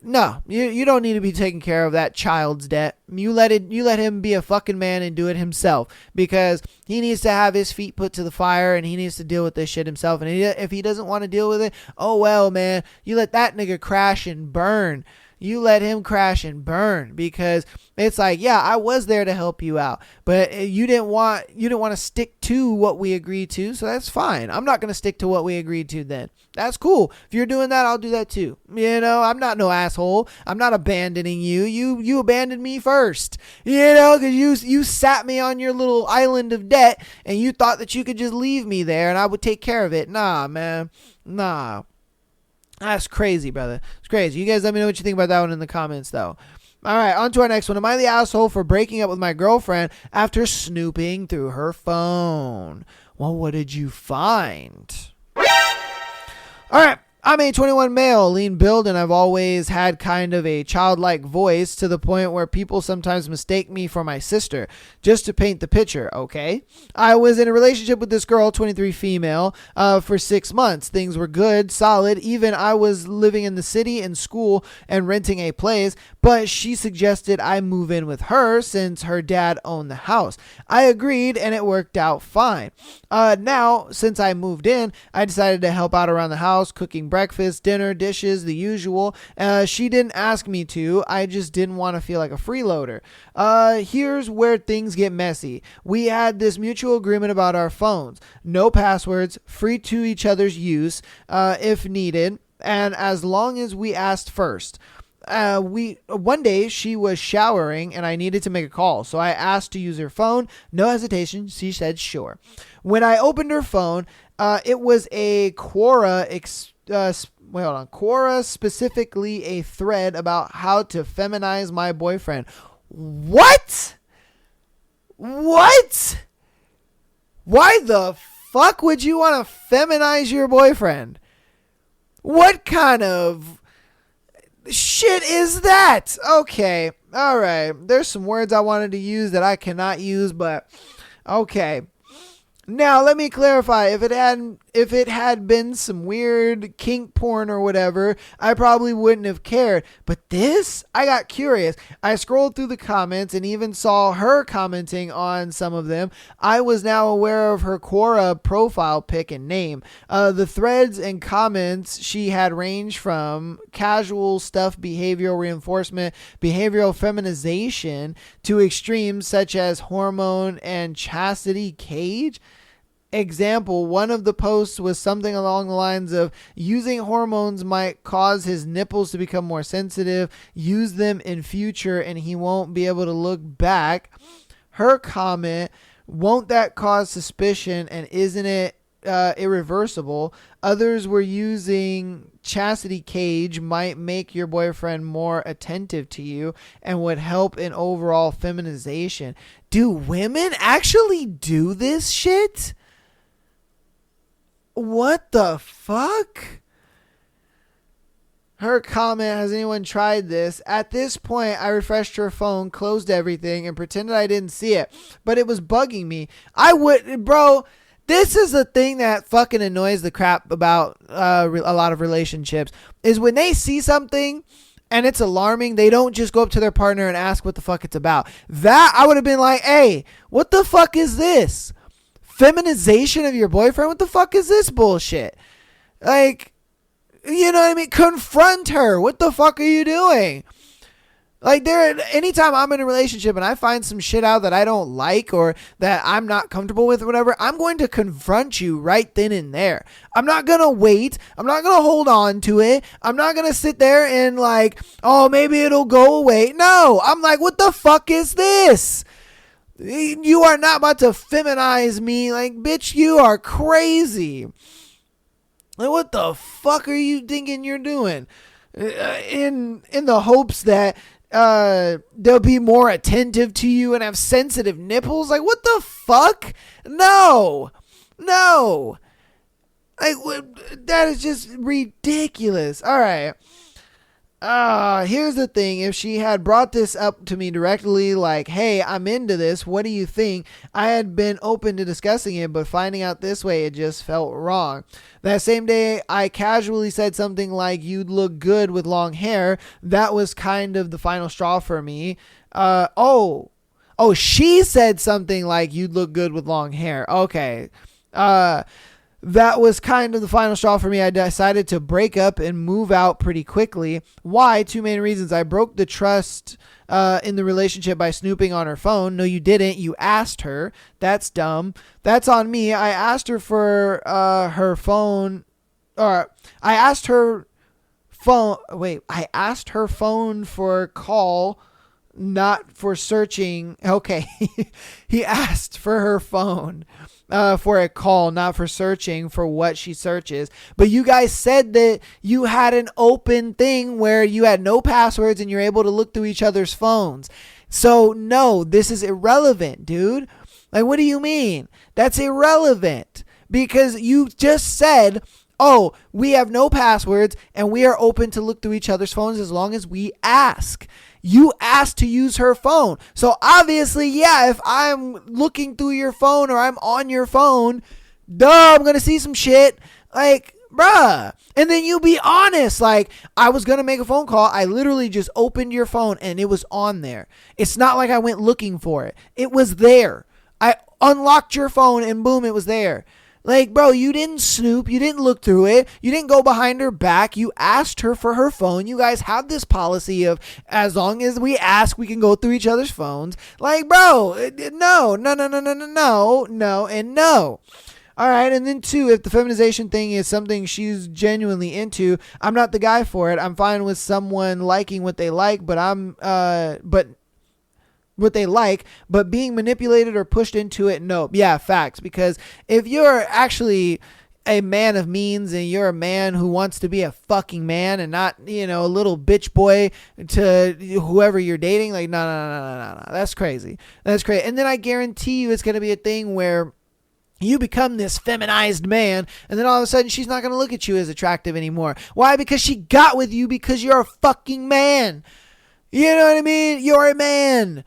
no, you don't need to be taking care of that child's debt. You let him be a fucking man and do it himself, because he needs to have his feet put to the fire and he needs to deal with this shit himself. And if he doesn't want to deal with it, oh well, man, you let that nigga crash and burn. You let him crash and burn, because it's like, yeah, I was there to help you out, but you didn't want to stick to what we agreed to, so that's fine. I'm not going to stick to what we agreed to then. That's cool. If you're doing that, I'll do that too. I'm not no asshole. I'm not abandoning you. You abandoned me first, because you sat me on your little island of debt and you thought that you could just leave me there and I would take care of it. Nah, man. Nah. That's crazy, brother. It's crazy. You guys let me know what you think about that one in the comments, though. All right, on to our next one. Am I the asshole for breaking up with my girlfriend after snooping through her phone? Well, what did you find? All right. I'm a 21 male, lean build, and I've always had kind of a childlike voice, to the point where people sometimes mistake me for my sister, just to paint the picture, okay? I was in a relationship with this girl, 23 female, for 6 months. Things were good, solid. Even I was living in the city in school and renting a place, but she suggested I move in with her since her dad owned the house. I agreed, and it worked out fine. Now, since I moved in, I decided to help out around the house, cooking breakfast, dinner, dishes, the usual. She didn't ask me to. I just didn't want to feel like a freeloader. Here's where things get messy. We had this mutual agreement about our phones. No passwords, free to each other's use if needed, and as long as we asked first. One day she was showering and I needed to make a call, so I asked to use her phone. No hesitation, she said sure. When I opened her phone, it was a Quora Quora, specifically a thread about how to feminize my boyfriend. What? Why the fuck would you want to feminize your boyfriend? What kind of shit is that? Okay. All right. There's some words I wanted to use that I cannot use, but okay. Now, let me clarify. If it had been some weird kink porn or whatever, I probably wouldn't have cared. But this, I got curious. I scrolled through the comments and even saw her commenting on some of them. I was now aware of her Quora profile pic and name. The threads and comments she had ranged from casual stuff, behavioral reinforcement, behavioral feminization, to extremes such as hormone and chastity cage. Example, one of the posts was something along the lines of using hormones might cause his nipples to become more sensitive. Use them in future and he won't be able to look back. Her comment, won't that cause suspicion and isn't it irreversible? Others were using chastity cage might make your boyfriend more attentive to you and would help in overall feminization. Do women actually do this shit? What the fuck? Her comment, has anyone tried this? At this point, I refreshed her phone, closed everything, and pretended I didn't see it. But it was bugging me. Bro, this is the thing that fucking annoys the crap about a lot of relationships, is when they see something and it's alarming, they don't just go up to their partner and ask what the fuck it's about. That, I would have been like, hey, what the fuck is this? Feminization of your boyfriend? What the fuck is this bullshit? Like, you know what I mean? Confront her. What the fuck are you doing? Like, anytime I'm in a relationship and I find some shit out that I don't like or that I'm not comfortable with or whatever, I'm going to confront you right then and there. I'm not going to wait. I'm not going to hold on to it. I'm not going to sit there and like, oh, maybe it'll go away. No, I'm like, what the fuck is this? You are not about to feminize me. Like, bitch, you are crazy. Like, what the fuck are you thinking you're doing? In the hopes that they'll be more attentive to you and have sensitive nipples? Like, what the fuck? No. Like, that is just ridiculous. All right. Here's the thing. If she had brought this up to me directly, like, hey, I'm into this, what do you think? I had been open to discussing it, but finding out this way, it just felt wrong. That same day, I casually said something like, you'd look good with long hair. That was kind of the final straw for me. She said something like, you'd look good with long hair. Okay. that was kind of the final straw for me. I decided to break up and move out pretty quickly. Why? Two main reasons. I broke the trust in the relationship by snooping on her phone. No, you didn't. You asked her. That's dumb. That's on me. I asked her for her phone. Or I asked her phone. Wait, I asked her phone for a call, not for searching. Okay. He asked for her phone for a call, not for searching for what she searches. But you guys said that you had an open thing where you had no passwords and you're able to look through each other's phones. So no, this is irrelevant, dude. Like, what do you mean? That's irrelevant because you just said, oh, we have no passwords and we are open to look through each other's phones as long as we ask. You asked to use her phone. So obviously, yeah, if I'm looking through your phone or I'm on your phone, duh, I'm going to see some shit. Like, bruh. And then you be honest. Like, I was going to make a phone call. I literally just opened your phone and it was on there. It's not like I went looking for it. It was there. I unlocked your phone and boom, it was there. Like, bro, you didn't snoop. You didn't look through it. You didn't go behind her back. You asked her for her phone. You guys have this policy of as long as we ask, we can go through each other's phones. Like, bro, no, and no. All right. And then two, if the feminization thing is something she's genuinely into, I'm not the guy for it. I'm fine with someone liking what they like, but being manipulated or pushed into it, nope. Yeah, facts. Because if you're actually a man of means and you're a man who wants to be a fucking man and not, a little bitch boy to whoever you're dating, like, no. That's crazy. That's crazy. And then I guarantee you it's going to be a thing where you become this feminized man, and then all of a sudden she's not going to look at you as attractive anymore. Why? Because she got with you because you're a fucking man. You know what I mean? You're a man.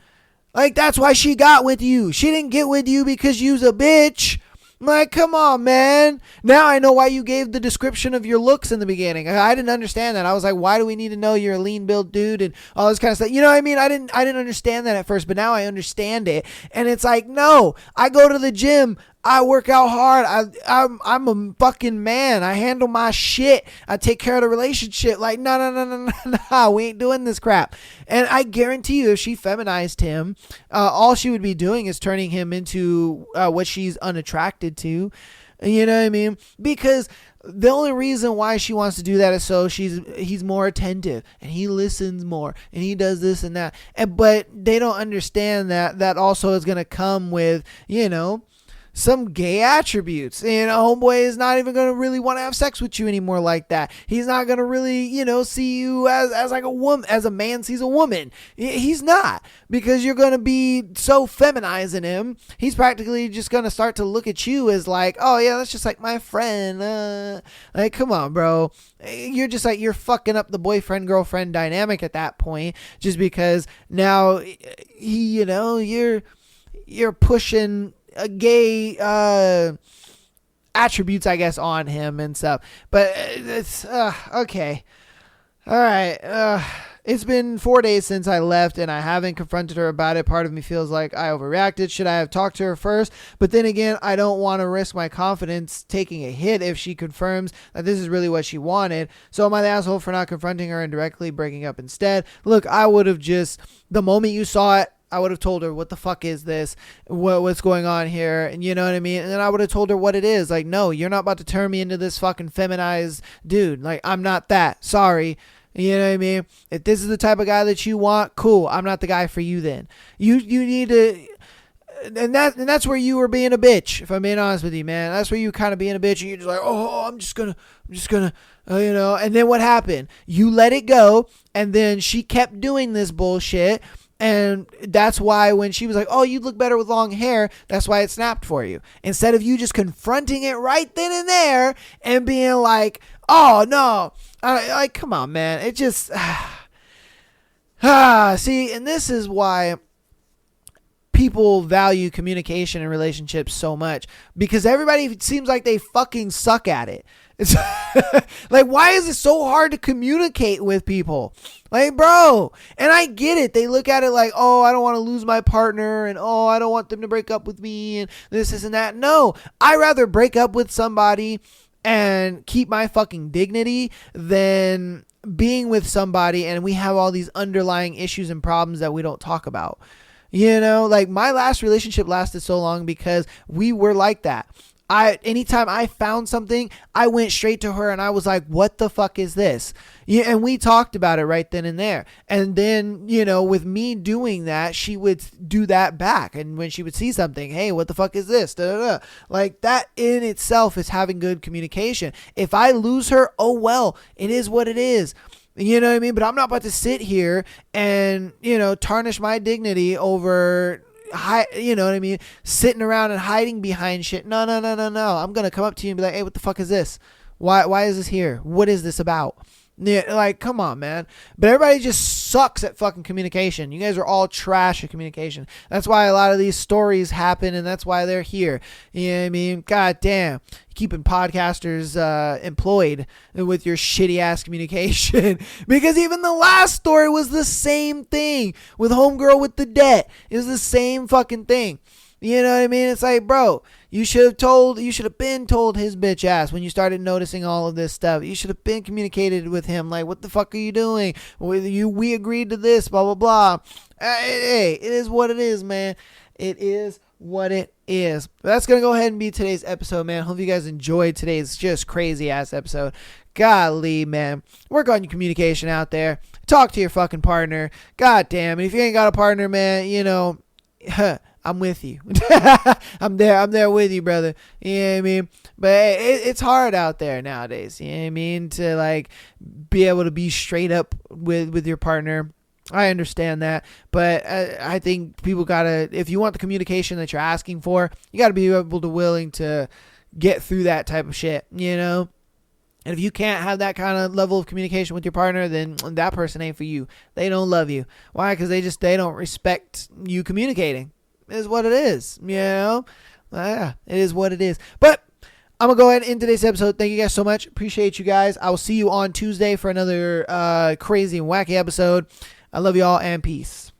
Like, that's why she got with you. She didn't get with you because you's a bitch. Like, come on, man. Now I know why you gave the description of your looks in the beginning. I didn't understand that. I was like, why do we need to know you're a lean built dude and all this kind of stuff? You know what I mean? I didn't understand that at first, but now I understand it. And it's like, no, I go to the gym. I work out hard. I'm a fucking man. I handle my shit. I take care of the relationship. Like, no. We ain't doing this crap. And I guarantee you, if she feminized him, all she would be doing is turning him into what she's unattracted to. You know what I mean? Because the only reason why she wants to do that is so he's more attentive and he listens more and he does this and that. But they don't understand that also is going to come with, some gay attributes. Homeboy is not even going to really want to have sex with you anymore like that. He's not going to really, see you as like a woman, as a man sees a woman. He's not, because you're going to be so feminizing him. He's practically just going to start to look at you as like, oh yeah, that's just like my friend. Like, come on, bro. You're just like, you're fucking up the boyfriend girlfriend dynamic at that point, just because now you're pushing gay attributes, I guess, on him and stuff. But it's okay. All right. It's been 4 days since I left and I haven't confronted her about it. Part of me feels like I overreacted. Should I have talked to her first? But then again, I don't want to risk my confidence taking a hit if she confirms that this is really what she wanted. So am I the asshole for not confronting her and directly breaking up instead? Look, I would have just, the moment you saw it, I would have told her, what the fuck is this? What's going on here? And you know what I mean? And then I would have told her what it is. Like, no, you're not about to turn me into this fucking feminized dude. Like, I'm not that. Sorry. You know what I mean? If this is the type of guy that you want, cool. I'm not the guy for you then. You need to... And that's where you were being a bitch, if I'm being honest with you, man. That's where you kind of being a bitch and you're just like, oh, I'm just gonna, and then what happened? You let it go, and then she kept doing this bullshit. And that's why when she was like, oh, you'd look better with long hair, that's why it snapped for you. Instead of you just confronting it right then and there and being like, oh, no. Like, come on, man. It just... see, and this is why people value communication in relationships so much. Because everybody seems like they fucking suck at it. It's like, why is it so hard to communicate with people? Like, bro, and I get it. They look at it like, oh, I don't want to lose my partner, and oh, I don't want them to break up with me, and this and that. No, I rather break up with somebody and keep my fucking dignity than being with somebody and we have all these underlying issues and problems that we don't talk about. You know, like my last relationship lasted so long because we were like that. Anytime I found something, I went straight to her and I was like, what the fuck is this? Yeah, and we talked about it right then and there. And then, you know, with me doing that, she would do that back. And when she would see something, hey, what the fuck is this? Da, da, da. Like that in itself is having good communication. If I lose her, oh well, it is what it is. You know what I mean? But I'm not about to sit here and, you know, tarnish my dignity over, you know what I mean? Sitting around and hiding behind shit. No. I'm going to come up to you and be like, hey, what the fuck is this? Why is this here? What is this about? Yeah, like, come on, man. But everybody just sucks at fucking communication. You guys are all trash at communication. That's why a lot of these stories happen, and that's why they're here. You know what I mean? God damn. Keeping podcasters employed with your shitty ass communication. Because even the last story was the same thing with homegirl with the debt. It was the same fucking thing. You know what I mean? It's like, bro, you should have been told his bitch ass when you started noticing all of this stuff. You should have been communicated with him. Like, what the fuck are you doing? We agreed to this, blah, blah, blah. Hey, it is what it is, man. It is what it is. But that's going to go ahead and be today's episode, man. Hope you guys enjoyed today's just crazy ass episode. Golly, man. Work on your communication out there. Talk to your fucking partner. God damn. And if you ain't got a partner, man, you know, I'm with you. I'm there with you, brother. You know what I mean? But it's hard out there nowadays. You know what I mean? To like be able to be straight up with your partner. I understand that. But I think people gotta, if you want the communication that you're asking for, you gotta be willing to get through that type of shit, you know? And if you can't have that kind of level of communication with your partner, then that person ain't for you. They don't love you. Why? Because they don't respect you communicating. It is what it is, you know? Yeah, it is what it is. But I'm going to go ahead and end today's episode. Thank you guys so much. Appreciate you guys. I will see you on Tuesday for another crazy and wacky episode. I love you all and peace.